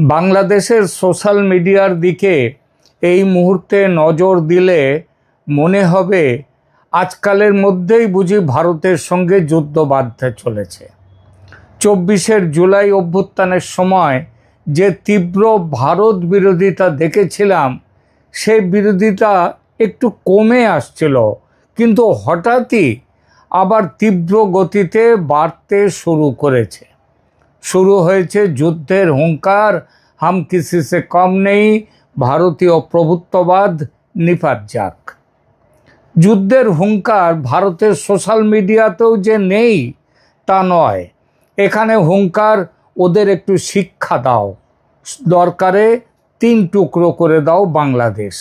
বাংলাদেশের সোশ্যাল মিডিয়ার দিকে এই মুহূর্তে নজর দিলে মনে হবে আজকালের মধ্যেই বুঝি ভারতের সঙ্গে যুদ্ধ বাঁধতে চলেছে। ২৪শে জুলাই অভ্যুত্থানের সময় যে তীব্র ভারত বিরোধিতা দেখেছিলাম, সেই বিরোধিতা একটু কমে আসছিল, কিন্তু হঠাৎই আবার তীব্র গতিতে বাড়তে শুরু করেছে। শুরু হয়েছে যুদ্ধের হুঙ্কার, হাম কিসি সে কম নেই, ভারতীয় প্রভুত্ববাদ নিপাত যাক। যুদ্ধের হুঙ্কার ভারতের সোশ্যাল মিডিয়াতেও যে নেই তা নয়। এখানে হুঙ্কার, ওদের একটু শিক্ষা দাও, দরকারে ৩ টুকরো করে দাও বাংলাদেশ।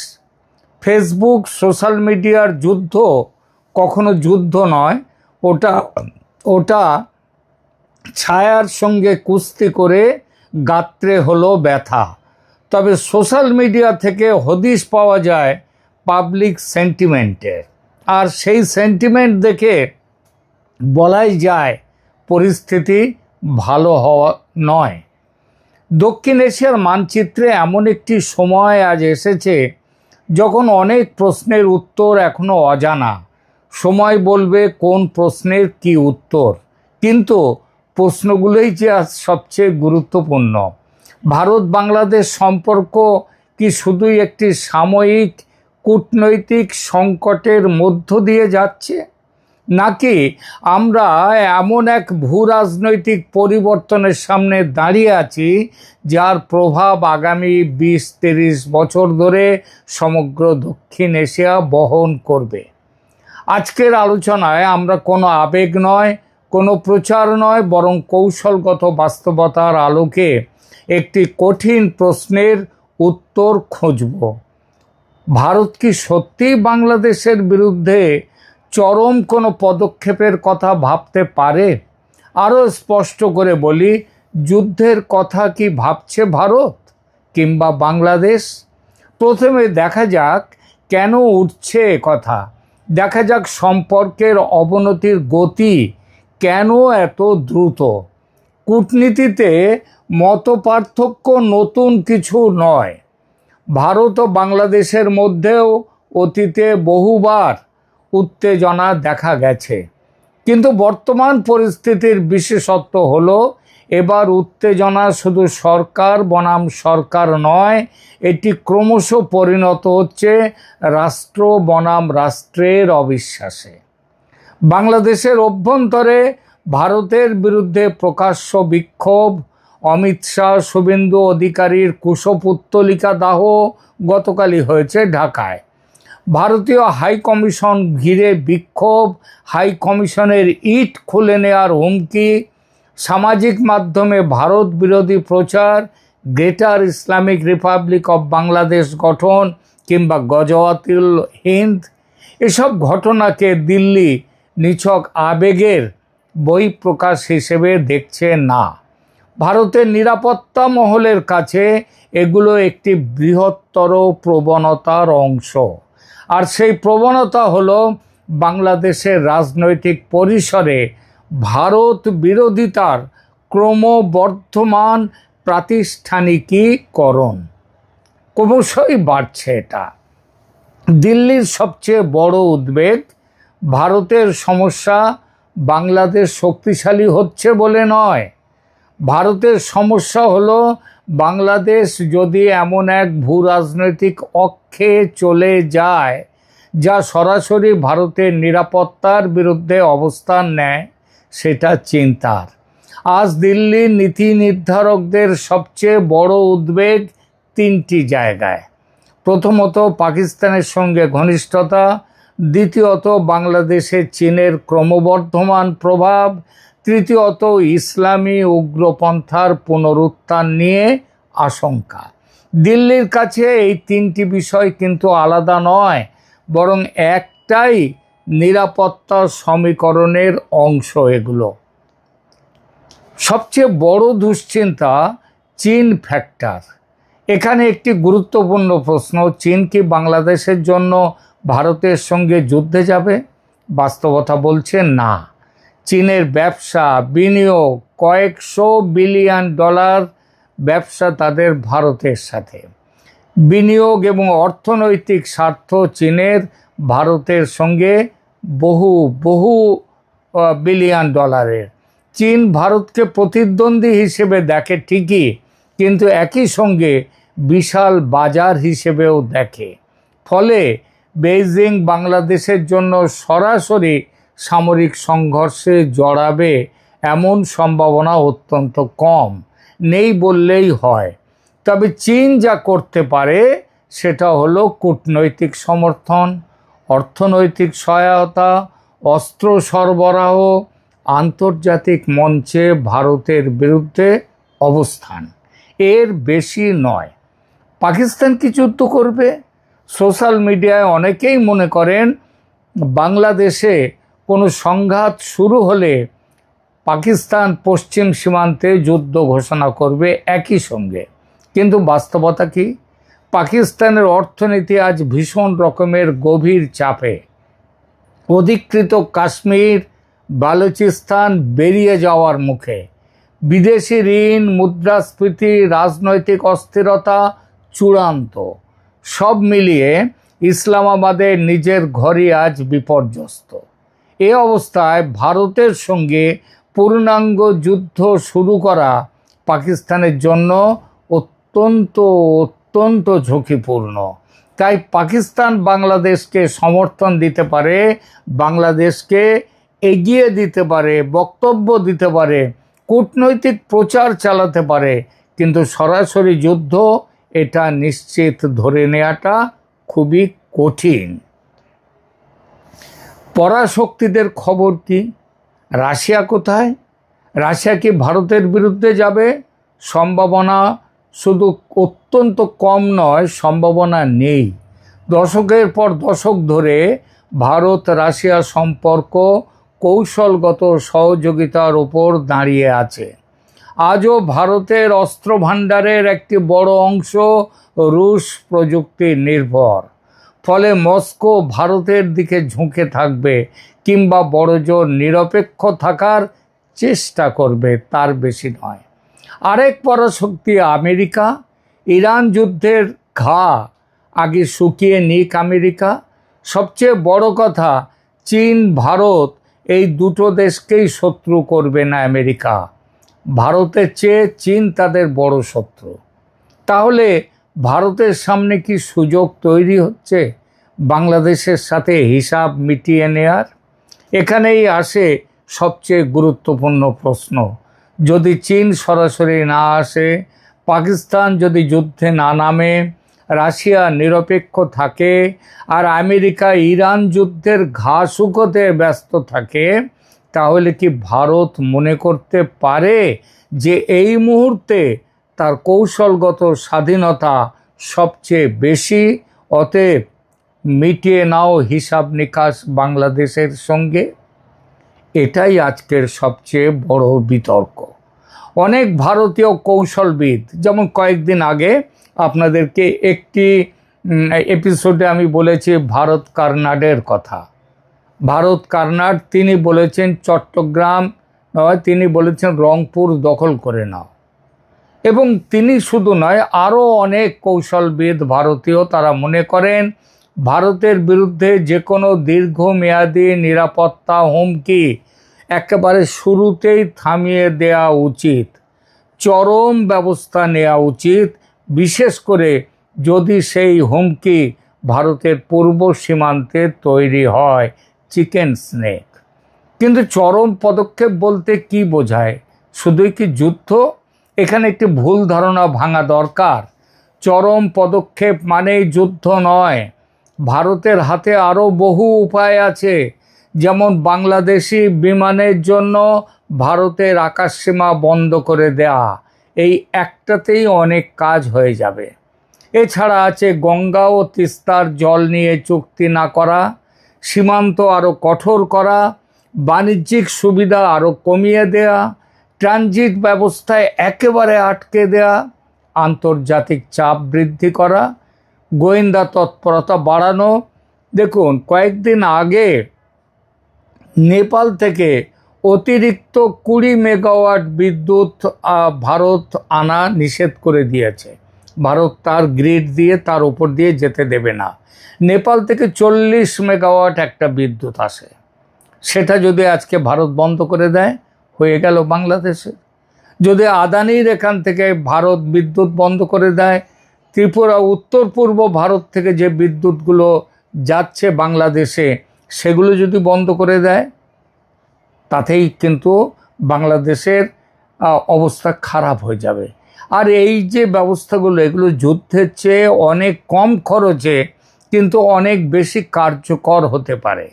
ফেসবুক সোশ্যাল মিডিয়ার যুদ্ধ কখনো যুদ্ধ নয়, ওটা ছায়ার সঙ্গে কুস্তি করে গাত্রে হলো ব্যথা। তবে সোশ্যাল মিডিয়া থেকে হদিশ পাওয়া যায় পাবলিক সেন্টিমেন্টের, আর সেই সেন্টিমেন্ট দেখে বলাই যায় পরিস্থিতি ভালো হওয়া নয়। দক্ষিণ এশিয়ার মানচিত্রে এমন একটি সময় আজ এসেছে যখন অনেক প্রশ্নের উত্তর এখনো অজানা। সময় বলবে কোন প্রশ্নের কি উত্তর, কিন্তু প্রশ্নগুলোই যে আজ সবচেয়ে গুরুত্বপূর্ণ। ভারত বাংলাদেশ সম্পর্ক কি শুধুই একটি সাময়িক কূটনৈতিক সংকটের মধ্য দিয়ে যাচ্ছে, নাকি আমরা এমন এক ভূরাজনৈতিক পরিবর্তনের সামনে দাঁড়িয়ে আছি যার প্রভাব আগামী ২০-৩০ বছর ধরে সমগ্র দক্ষিণ এশিয়া বহন করবে? আজকের আলোচনায় আমরা কোনো আবেগ নয়, কোনো প্রচার নয়, বরং কৌশলগত বাস্তবতার আলোকে একটি কঠিন প্রশ্নের উত্তর খুঁজব। ভারত কি সত্যিই বাংলাদেশের বিরুদ্ধে চরম কোনো পদক্ষেপের কথা ভাবতে পারে? আরও স্পষ্ট করে বলি, যুদ্ধের কথা কি ভাবছে ভারত কিংবা বাংলাদেশ? প্রথমে দেখা যাক কেন উঠছে কথা। দেখা যাক সম্পর্কের অবনতির গতি কেন এত দ্রুত। কূটনীতিতে মতপার্থক্য নতুন কিছু নয়। ভারত ও বাংলাদেশের মধ্যেও অতীতে বহুবার উত্তেজনা দেখা গেছে, কিন্তু বর্তমান পরিস্থিতির বিশেষত্ব হলো এবার উত্তেজনা শুধু সরকার বনাম সরকার নয়, এটি ক্রমশ পরিণত হচ্ছে রাষ্ট্র বনাম রাষ্ট্রের অবিশ্বাসে। বাংলাদেশের অভ্যন্তরে ভারতের বিরুদ্ধে প্রকাশ্য বিক্ষোভ, অমিত শাহ শুভেন্দু অধিকারীর কুশপুত্তলিকা দাহ গতকালই হয়েছে ঢাকায়। ভারতীয় হাই কমিশন ঘিরে বিক্ষোভ, হাই কমিশনের ইট খুলে নেওয়ার হুমকি, সামাজিক মাধ্যমে ভারত বিরোধী প্রচার, greater Islamic Republic of Bangladesh গঠন কিংবা গজওয়াতুল হিন্দ, এসব ঘটনাকে দিল্লি নিছক আবেগের বহিঃপ্রকাশ হিসেবে দেখছে না। ভারতের নিরাপত্তা মহলের কাছে এগুলো একটি বৃহত্তর প্রবণতার অংশ, আর সেই প্রবণতা হলো বাংলাদেশের রাজনৈতিক পরিসরে ভারত বিরোধিতার ক্রমবর্ধমান প্রাতিষ্ঠানিকীকরণ। ক্রমশই বাড়ছে এটা। দিল্লির সবচেয়ে বড় উদ্বেগ, ভারতের সমস্যা বাংলাদেশ শক্তিশালী হচ্ছে বলে নয়। ভারতের সমস্যা হলো বাংলাদেশ যদি এমন এক ভূরাজনৈতিক অক্ষে চলে যায় যা সরাসরি ভারতের নিরাপত্তার বিরুদ্ধে অবস্থান নেয়, সেটা চিন্তার। আজ দিল্লির নীতি নির্ধারকদের সবচেয়ে বড় উদ্বেগ ৩টি জায়গায়। প্রথমত, পাকিস্তানের সঙ্গে ঘনিষ্ঠতা; দ্বিতীয়ত, বাংলাদেশে চীনের ক্রমবর্ধমান প্রভাব; তৃতীয়ত, ইসলামী উগ্রপন্থার পুনরুত্থান নিয়ে আশঙ্কা। দিল্লির কাছে এই ৩টি বিষয় কিন্তু আলাদা নয়, বরং একটাই নিরাপত্তা সমীকরণের অংশ। এগুলো সবচেয়ে বড় দুশ্চিন্তা চীন ফ্যাক্টর। এখানে একটি গুরুত্বপূর্ণ প্রশ্ন, চীন কি বাংলাদেশের জন্য ভারতের সঙ্গে যুদ্ধে যাবে? বাস্তবতা বলছে না। চীনের ব্যবসা, বিনিয়োগ, কয়েকশো বিলিয়ন ডলার ব্যবসা তাদের ভারতের সাথে। বিনিয়োগ এবং অর্থনৈতিক স্বার্থ চীনের ভারতের সঙ্গে বহু বহু বিলিয়ন ডলারের। চীন ভারতকে প্রতিদ্বন্দ্বী হিসেবে দেখে ঠিকই, কিন্তু একই সঙ্গে বিশাল বাজার হিসেবেও দেখে। ফলে বেইজিং বাংলাদেশের জন্য সরাসরি সামরিক সংঘর্ষে জড়াবে এমন সম্ভাবনা অত্যন্ত কম, নেই বললেই হয়। তবে চীন যা করতে পারে সেটা হলো কূটনৈতিক সমর্থন, অর্থনৈতিক সহায়তা, অস্ত্র সরবরাহ, আন্তর্জাতিক মঞ্চে ভারতের বিরুদ্ধে অবস্থান, এর বেশি নয়। পাকিস্তান কি যুদ্ধ করবে? সোশ্যাল মিডিয়ায় অনেকেই মনে করেন বাংলাদেশে কোনো সংঘাত শুরু হলে পাকিস্তান পশ্চিম সীমান্তে যুদ্ধ ঘোষণা করবে একই সঙ্গে। কিন্তু বাস্তবতা কি? পাকিস্তানের অর্থনীতি আজ ভীষণ রকমের গভীর চাপে। অধিকৃত কাশ্মীর, বালুচিস্তান বেরিয়ে যাওয়ার মুখে। বিদেশি ঋণ, মুদ্রাস্ফীতি, রাজনৈতিক অস্থিরতা চূড়ান্ত। সব মিলিয়ে ইসলামাবাদের নিজের ঘরই আজ বিপর্যস্ত। এ অবস্থায় ভারতের সঙ্গে পূর্ণাঙ্গ যুদ্ধ শুরু করা পাকিস্তানের জন্য অত্যন্ত অত্যন্ত ঝুঁকিপূর্ণ। তাই পাকিস্তান বাংলাদেশকে সমর্থন দিতে পারে, বাংলাদেশকে এগিয়ে দিতে পারে, বক্তব্য দিতে পারে, কূটনৈতিক প্রচার চালাতে পারে, কিন্তু সরাসরি যুদ্ধ এটা নিশ্চিত ধরে নেওয়াটা খুবই কঠিন। পরাশক্তিদের খবর কি? রাশিয়া কোথায়? রাশিয়া কি ভারতের বিরুদ্ধে যাবে? সম্ভাবনা শুধু অত্যন্ত কম নয়, সম্ভাবনা নেই। দশকের পর দশক ধরে ভারত রাশিয়া সম্পর্ক কৌশলগত সহযোগিতার উপর দাঁড়িয়ে আছে। আজও ভারতের অস্ত্র ভাণ্ডারের একটি বড় অংশ রুশ প্রযুক্তি নির্ভর। ফলে মস্কো ভারতের দিকে ঝুঁকে থাকবে, কিংবা বড়জোর নিরপেক্ষ থাকার চেষ্টা করবে, তার বেশি নয়। আরেক পরাশক্তি আমেরিকা। ইরান যুদ্ধের ঘা আগে শুকিয়ে নিক আমেরিকা। সবচেয়ে বড় কথা, চীন ভারত এই দুটো দেশকেই শত্রু করবে না আমেরিকা। ভারতের চেয়ে চীন তাদের বড় শত্রু। তাহলে ভারতের সামনে কি সুযোগ তৈরি হচ্ছে বাংলাদেশের সাথে হিসাব মিটিয়ে নেয়ার? এখানেই আসে সবচেয়ে গুরুত্বপূর্ণ প্রশ্ন। যদি চীন সরাসরি না আসে, পাকিস্তান যদি যুদ্ধে না নামে, রাশিয়া নিরপেক্ষ থাকে, আর আমেরিকা ইরান যুদ্ধের ঘা শুকোতে ব্যস্ত থাকে, তাহলে কি ভারত মনে করতে পারে যে এই মুহূর্তে তার কৌশলগত স্বাধীনতা সবচেয়ে বেশি? অতএব মিটিয়ে নাও হিসাব নিকাশ বাংলাদেশের সঙ্গে। এটাই আজকের সবচেয়ে বড় বিতর্ক। অনেক ভারতীয় কৌশলবিদ, যেমন কয়েকদিন আগে আপনাদেরকে একটি এপিসোডে আমি বলেছি ভারত কার্নাডের কথা। ভারত কার্নাড তিনি বলেছেন চট্টগ্রাম নয়, তিনি বলেছেন রংপুর দখল করে নাও। এবং তিনি শুধু নয়, আরও অনেক কৌশলবিদ ভারতীয়, তারা মনে করেন ভারতের বিরুদ্ধে যে কোনো দীর্ঘমেয়াদী নিরাপত্তা হুমকি একেবারে শুরুতেই থামিয়ে দেওয়া উচিত, চরম ব্যবস্থা নেওয়া উচিত, বিশেষ করে যদি সেই হুমকি ভারতের পূর্ব সীমান্তে তৈরি হয়, চিকেন স্নেক। কিন্তু চরম পদক্ষেপ বলতে কি বোঝায়? শুধুই কি যুদ্ধ? এখানে একটি ভুল ধারণা ভাঙা দরকার। চরম পদক্ষেপ মানেই যুদ্ধ নয়। ভারতের হাতে আরও বহু উপায় আছে, যেমন বাংলাদেশি বিমানের জন্য ভারতের আকাশসীমা বন্ধ করে দেয়া। এই একটাতেই অনেক কাজ হয়ে যাবে। এছাড়া আছে গঙ্গা ও তিস্তার জল নিয়ে চুক্তি না করা, সীমান্ত আরও কঠোর করা, বাণিজ্যিক সুবিধা আরও কমিয়ে দেয়া, ট্রানজিট ব্যবস্থায় একেবারে আটকে দেয়া, আন্তর্জাতিক চাপ বৃদ্ধি করা, গোয়েন্দা তৎপরতা বাড়ানো। দেখুন, কয়েকদিন আগে নেপাল থেকে অতিরিক্ত 20 মেগাওয়াট বিদ্যুৎ ভারত আনা নিষেধ করে দিয়েছে। ভারত তার গ্রিড দিয়ে তার উপর দিয়ে যেতে দেবে না। নেপাল থেকে 40 মেগাওয়াট একটা বিদ্যুৎ আসে, সেটা যদি আজকে ভারত বন্ধ করে দেয়, হয়ে গেল বাংলাদেশে। যদি আদানির এখান থেকে ভারত বিদ্যুৎ বন্ধ করে দেয়, ত্রিপুরা উত্তর পূর্ব ভারত থেকে যে বিদ্যুৎগুলো যাচ্ছে বাংলাদেশে সেগুলো যদি বন্ধ করে দেয়, তাতেই কিন্তু বাংলাদেশের অবস্থা খারাপ হয়ে যাবে। আর এই যে ব্যবস্থাগুলো, এগুলো যুদ্ধের চেয়ে অনেক কম খরচে কিন্তু অনেক বেশি কার্যকর হতে পারে।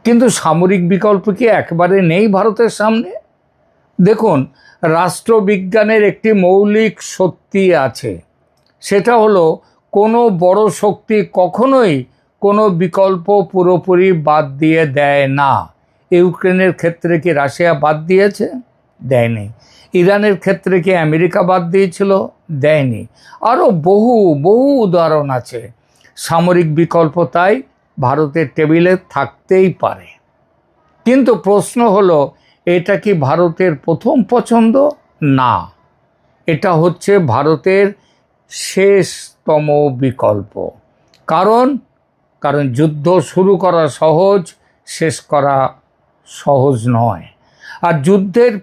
কিন্তু সামরিক বিকল্প কি একেবারে নেই ভারতের সামনে? দেখুন, রাষ্ট্রবিজ্ঞানের একটি মৌলিক সত্যি আছে, সেটা হলো কোনো বড় শক্তি কখনোই কোনো বিকল্প পুরোপুরি বাদ দিয়ে দেয় না। ইউক্রেনের ক্ষেত্রে কি রাশিয়া বাদ দিয়েছে? দেয়নি। ইরানের ক্ষেত্রে কি আমেরিকা বাদ দিয়েছিল? দেয়নি। আরও বহু বহু উদাহরণ আছে। সামরিক বিকল্প তাই ভারতের টেবিলে থাকতেই পারে। কিন্তু প্রশ্ন হলো, এটা কি ভারতের প্রথম পছন্দ? না, এটা হচ্ছে ভারতের শেষতম বিকল্প। কারণ যুদ্ধ শুরু করা সহজ, শেষ করা সহজ নয়। আর যুদ্ধের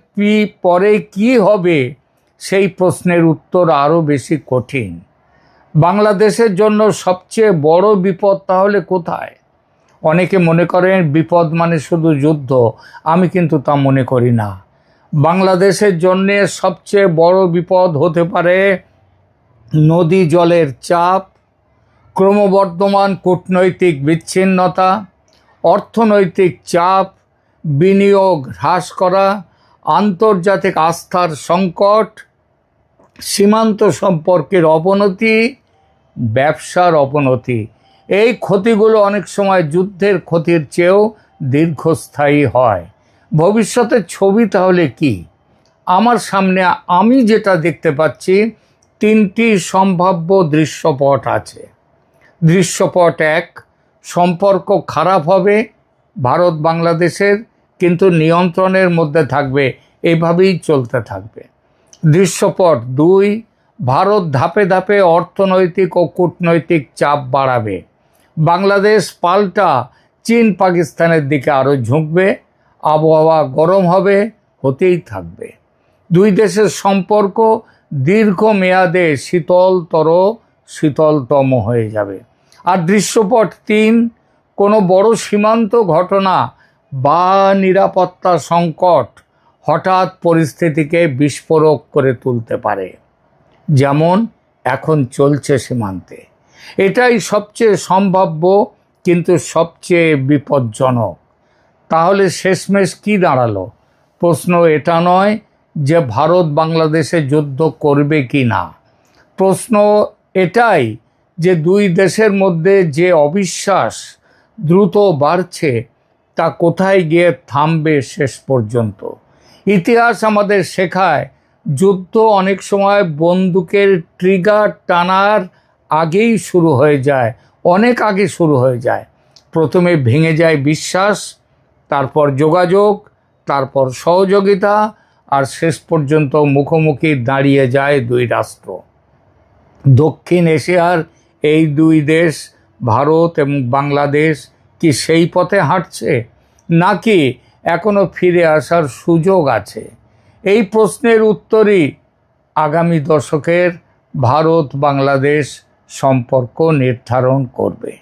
পরে কি হবে সেই প্রশ্নের উত্তর আরও বেশি কঠিন। বাংলাদেশের জন্য সবচেয়ে বড় বিপদ তাহলে কোথায়? অনেকে মনে করেন বিপদ মানে শুধু যুদ্ধ। আমি কিন্তু তা মনে করি না। বাংলাদেশের জন্য সবচেয়ে বড় বিপদ হতে পারে নদী জলের চাপ, ক্রমবর্ধমান কূটনৈতিক বিচ্ছিন্নতা, অর্থনৈতিক চাপ, বিনিয়োগ হ্রাস করা, আন্তর্জাতিক আস্থার সংকট, সীমান্ত সম্পর্কের অবনতি, ব্যবসার অবনতি। এই ক্ষতিগুলো অনেক সময় যুদ্ধের ক্ষতির চেয়েও দীর্ঘস্থায়ী হয়। ভবিষ্যতের ছবি তাহলে কি? আমার সামনে আমি যেটা দেখতে পাচ্ছি, 3টি সম্ভাব্য দৃশ্যপট আছে। দৃশ্যপট 1, সম্পর্ক খারাপ হবে ভারত বাংলাদেশের, কিন্তু নিয়ন্ত্রণের মধ্যে থাকবে, এভাবেই চলতে থাকবে। দৃশ্যপট 2, ভারত ধাপে ধাপে অর্থনৈতিক ও কূটনৈতিক চাপ বাড়াবে। বাংলাদেশ পাল্টা চীন পাকিস্তানের দিকে আরও ঝুঁকবে, আবহাওয়া গরম হবে, হতেই থাকবে। দুই দেশের সম্পর্ক দীর্ঘমেয়াদে শীতলতম হয়ে যাবে। আর দৃশ্যপট 3, কোনো বড় সীমান্ত ঘটনা বা নিরাপত্তা সংকট হঠাৎ পরিস্থিতিকে বিস্ফোরক করে তুলতে পারে, যেমন এখন চলছে সীমান্তে। এটাই সবচেয়ে সম্ভাব্য, কিন্তু সবচেয়ে বিপজ্জনক। তাহলে শেষমেশ কি দাঁড়ালো? প্রশ্ন এটা নয় যে ভারত বাংলাদেশে যুদ্ধ করবে কি না। প্রশ্ন এটাই যে দুই দেশের মধ্যে যে অবিশ্বাস দ্রুত বাড়ছে, তা কোথায় গিয়ে থামবে শেষ পর্যন্ত। ইতিহাস আমাদের শেখায়, যুদ্ধ অনেক সময় বন্দুকের ট্রিগার টানার আগেই শুরু হয়ে যায়, অনেক আগে শুরু হয়ে যায়। প্রথমে ভেঙে যায় বিশ্বাস, তারপর যোগাযোগ, তারপর সহযোগিতা, আর শেষ পর্যন্ত মুখোমুখি দাঁড়িয়ে যায় দুই রাষ্ট্র। দক্ষিণ এশিয়ার এই দুই দেশ, ভারত এবং বাংলাদেশ, কি সেই পথে হাঁটছে, নাকি এখনো ফিরে আসার সুযোগ আছে? এই প্রশ্নের উত্তরই আগামী দশকের ভারত বাংলাদেশ সম্পর্ক নির্ধারণ করবে।